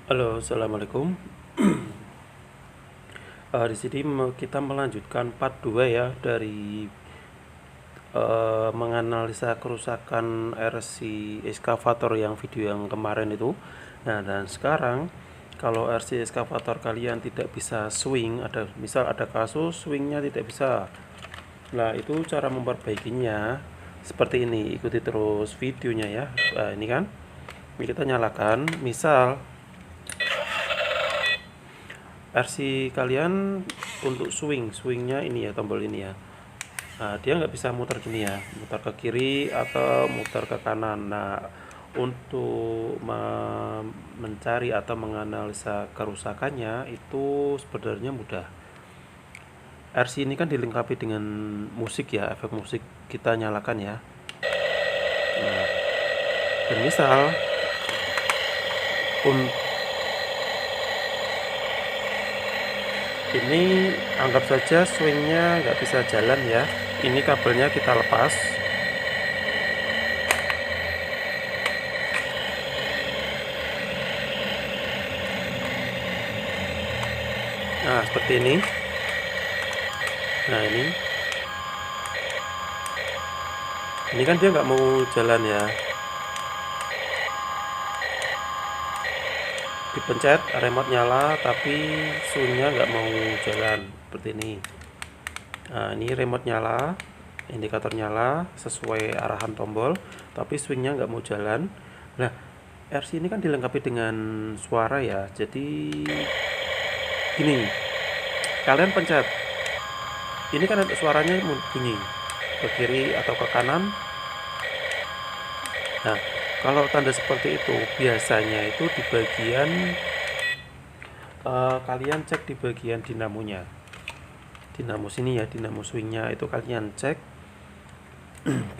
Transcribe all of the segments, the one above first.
Halo, assalamualaikum. Di sini kita melanjutkan part 2 ya dari menganalisa kerusakan RC eskavator yang video yang kemarin itu. Nah, dan sekarang kalau RC eskavator kalian tidak bisa swing, misal ada kasus swingnya tidak bisa. Nah, itu cara memperbaikinya seperti ini. Ikuti terus videonya ya. Nah, ini kan. Ini kita nyalakan. Misal RC kalian untuk swingnya ini ya, tombol ini ya. Nah, dia nggak bisa muter gini ya, muter ke kiri atau muter ke kanan. Nah, untuk mencari atau menganalisa kerusakannya itu sebenarnya mudah. RC ini kan dilengkapi dengan musik ya, efek musik. Kita nyalakan ya. Nah, dan misal ini anggap saja swingnya nggak bisa jalan ya. Ini kabelnya kita lepas. Nah, seperti ini. Nah, ini kan dia nggak mau jalan ya. Dipencet, remote nyala, tapi swingnya nggak mau jalan seperti ini. Nah, ini remote nyala, indikator nyala sesuai arahan tombol, tapi swingnya nggak mau jalan. Nah, RC ini kan dilengkapi dengan suara ya, jadi gini, kalian pencet, ini kan ada suaranya bunyi ke kiri atau ke kanan. Nah, kalau tanda seperti itu biasanya itu di bagian kalian cek di bagian dinamonya. Dinamo sini ya, dinamo swingnya itu kalian cek.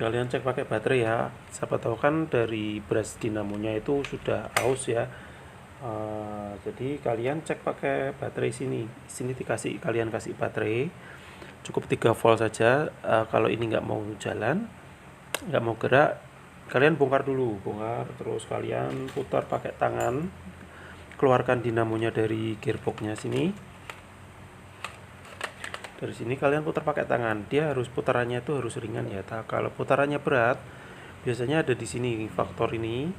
Kalian cek pakai baterai ya. Siapa tahu kan dari brush dinamonya itu sudah aus ya. Jadi kalian cek pakai baterai sini. Sini kalian kasih baterai cukup 3 volt saja. Kalau ini nggak mau jalan, nggak mau gerak, kalian bongkar dulu, terus kalian putar pakai tangan, keluarkan dinamonya dari gearboxnya sini. Dari sini kalian putar pakai tangan, dia harus putarannya itu harus ringan ya. Kalau putarannya berat, biasanya ada di sini faktor ini,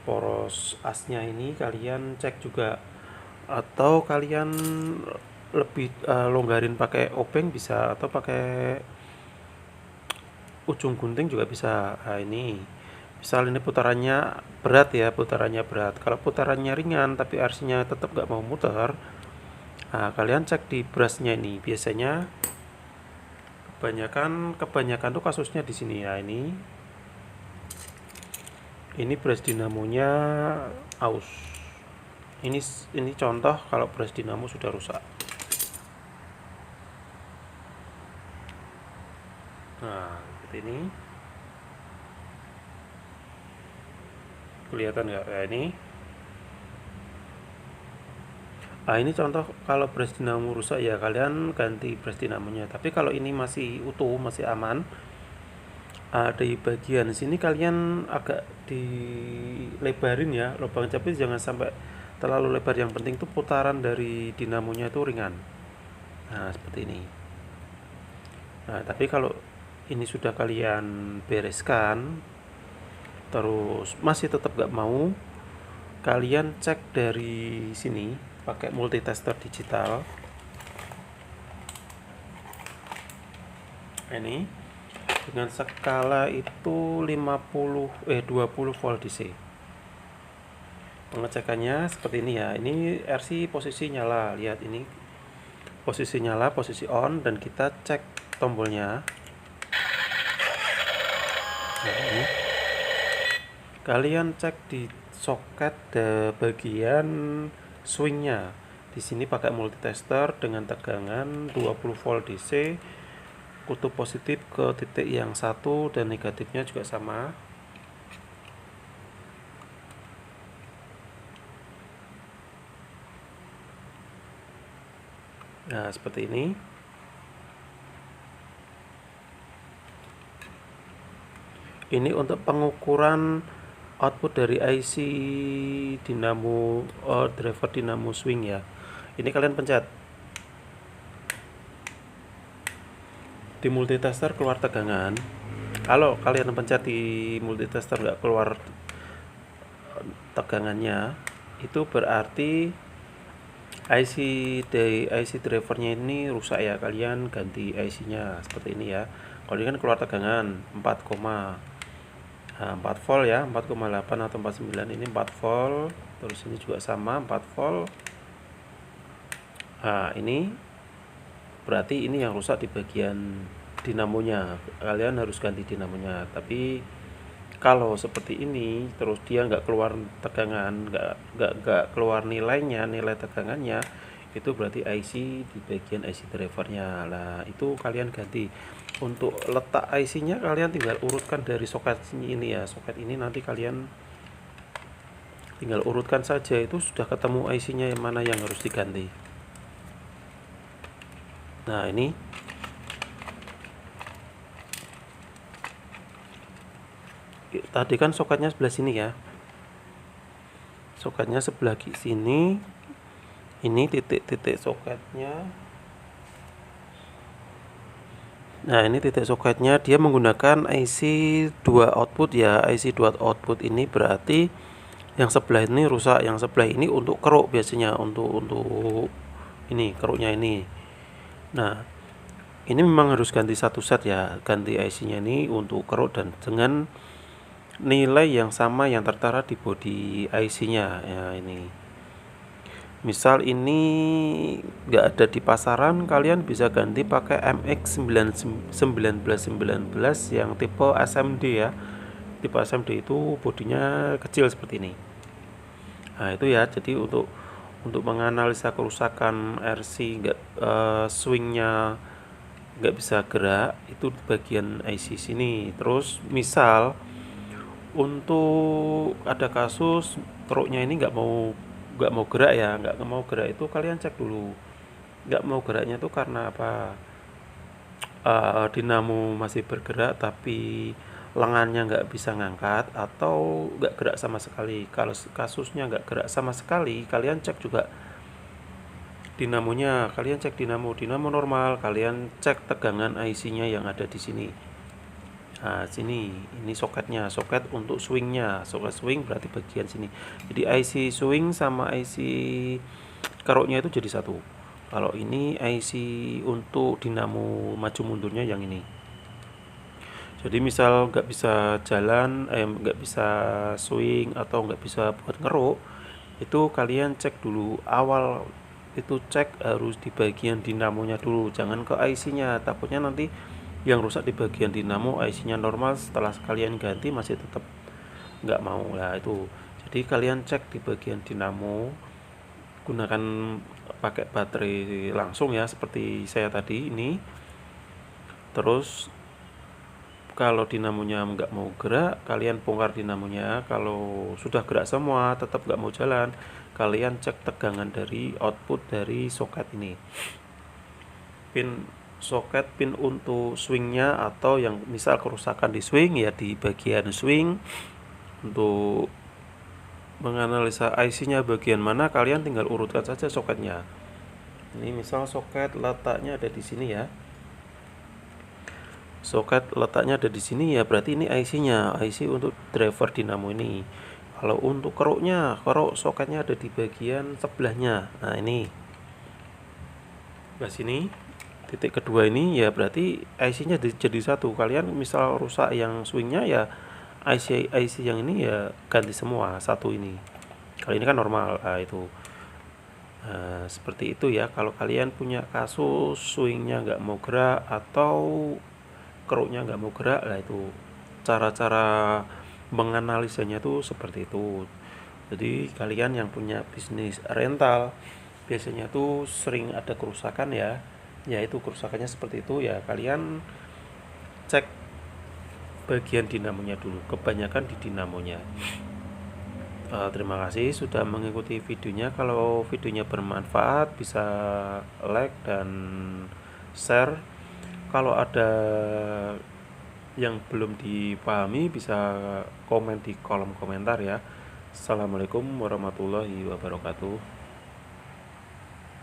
poros asnya ini kalian cek juga, atau kalian lebih longgarin pakai obeng bisa, atau pakai ujung gunting juga bisa. Nah, ini misal ini putarannya berat ya, putarannya berat. Kalau putarannya ringan tapi RC-nya tetap nggak mau muter, nah kalian cek di brushnya ini. Biasanya kebanyakan tuh kasusnya di sini ya. Ini brush dinamonya aus. Ini contoh kalau brush dinamo sudah rusak. Nah, seperti ini. Kelihatan nggak? Nah, ini. Nah, ini contoh kalau brush dinamo rusak ya kalian ganti brush dinamonya. Tapi kalau ini masih utuh, masih aman, di bagian sini kalian agak dilebarin ya lubang, tapi jangan sampai terlalu lebar. Yang penting tuh putaran dari dinamonya itu ringan. Nah, seperti ini. Nah, tapi kalau ini sudah kalian bereskan terus masih tetap gak mau, kalian cek dari sini pakai multitester digital. Ini dengan skala itu 20 volt DC. Pengecekannya seperti ini ya. Ini RC posisi nyala, lihat ini posisi nyala, posisi on, dan kita cek tombolnya. Nah, ini kalian cek di soket bagian swingnya. Di sini pakai multitester dengan tegangan 20 volt DC, kutub positif ke titik yang satu dan negatifnya juga sama. Nah, seperti ini. Ini untuk pengukuran output dari IC dinamo driver dinamo swing ya. Ini kalian pencet di multitester, keluar tegangan. Kalau kalian pencet di multitester nggak keluar tegangannya, itu berarti IC dari IC drivernya ini rusak ya. Kalian ganti IC nya seperti ini ya. Kalau ini kan keluar tegangan 4 volt ya, 4,8 atau 49, ini 4 volt. Terus ini juga sama 4 volt. Nah ini berarti ini yang rusak di bagian dinamonya. Kalian harus ganti dinamonya. Tapi kalau seperti ini terus dia nggak keluar tegangan, nggak keluar nilainya, nilai tegangannya, itu berarti IC di bagian IC drivernya. Nah itu kalian ganti. Untuk letak IC nya kalian tinggal urutkan dari soket ini ya. Soket ini nanti kalian tinggal urutkan saja, itu sudah ketemu IC nya yang mana yang harus diganti. Nah ini tadi kan soketnya sebelah sini ya, soketnya sebelah sini. Ini titik-titik soketnya. Nah ini titik soketnya, dia menggunakan IC 2 output ya. IC 2 output ini berarti yang sebelah ini rusak, yang sebelah ini untuk keruk biasanya, untuk ini keruknya ini. Nah ini memang harus ganti satu set ya, ganti IC nya ini untuk keruk dan dengan nilai yang sama yang tertera di body IC nya ya. Ini misal ini nggak ada di pasaran, kalian bisa ganti pakai MX 1919 yang tipe SMD ya. Tipe SMD itu bodinya kecil seperti ini. Nah itu ya, jadi untuk menganalisa kerusakan RC swingnya nggak bisa gerak, itu bagian IC sini. Terus misal untuk ada kasus truknya ini nggak mau gerak ya, nggak mau gerak, itu kalian cek dulu nggak mau geraknya itu karena apa. Dinamo masih bergerak tapi lengannya nggak bisa ngangkat, atau nggak gerak sama sekali. Kalau kasusnya nggak gerak sama sekali, kalian cek juga dinamonya. Kalian cek dinamo normal, kalian cek tegangan IC nya yang ada di sini. Nah sini, ini soketnya, soket untuk swingnya. Soket swing berarti bagian sini. Jadi IC swing sama IC keruknya itu jadi satu. Kalau ini IC untuk dinamo maju mundurnya yang ini. Jadi misal nggak bisa jalan, nggak bisa swing atau nggak bisa buat ngeruk, itu kalian cek dulu awal. Itu cek harus di bagian dinamonya dulu, jangan ke IC nya. Takutnya nanti yang rusak di bagian dinamo, IC nya normal, setelah kalian ganti masih tetap nggak mau lah itu. Jadi kalian cek di bagian dinamo, gunakan pakai baterai langsung ya, seperti saya tadi ini. Terus kalau dinamonya nggak mau gerak, kalian bongkar dinamonya. Kalau sudah gerak semua tetap nggak mau jalan, kalian cek tegangan dari output dari soket ini. Soket pin untuk swingnya, atau yang misal kerusakan di swing ya di bagian swing. Untuk menganalisa IC nya bagian mana, kalian tinggal urutkan saja soketnya. Ini misal soket letaknya ada di sini ya, soket letaknya ada di sini ya, berarti ini IC nya, IC untuk driver dinamo ini. Kalau untuk keruknya, keruk soketnya ada di bagian sebelahnya. Nah ini sebelah sini, titik kedua ini ya, berarti IC nya jadi satu. Kalian misal rusak yang swingnya ya, IC yang ini ya ganti semua satu ini. Kalau ini kan normal. Nah itu seperti itu ya. Kalau kalian punya kasus swingnya nggak mau gerak atau keruknya nggak mau gerak, lah itu cara-cara menganalisanya tuh seperti itu. Jadi kalian yang punya bisnis rental biasanya tuh sering ada kerusakan ya, yaitu kerusakannya seperti itu ya. Kalian cek bagian dinamonya dulu, kebanyakan di dinamonya. Terima kasih sudah mengikuti videonya. Kalau videonya bermanfaat bisa like dan share. Kalau ada Yang belum dipahami bisa komen di kolom komentar ya. Assalamualaikum warahmatullahi wabarakatuh.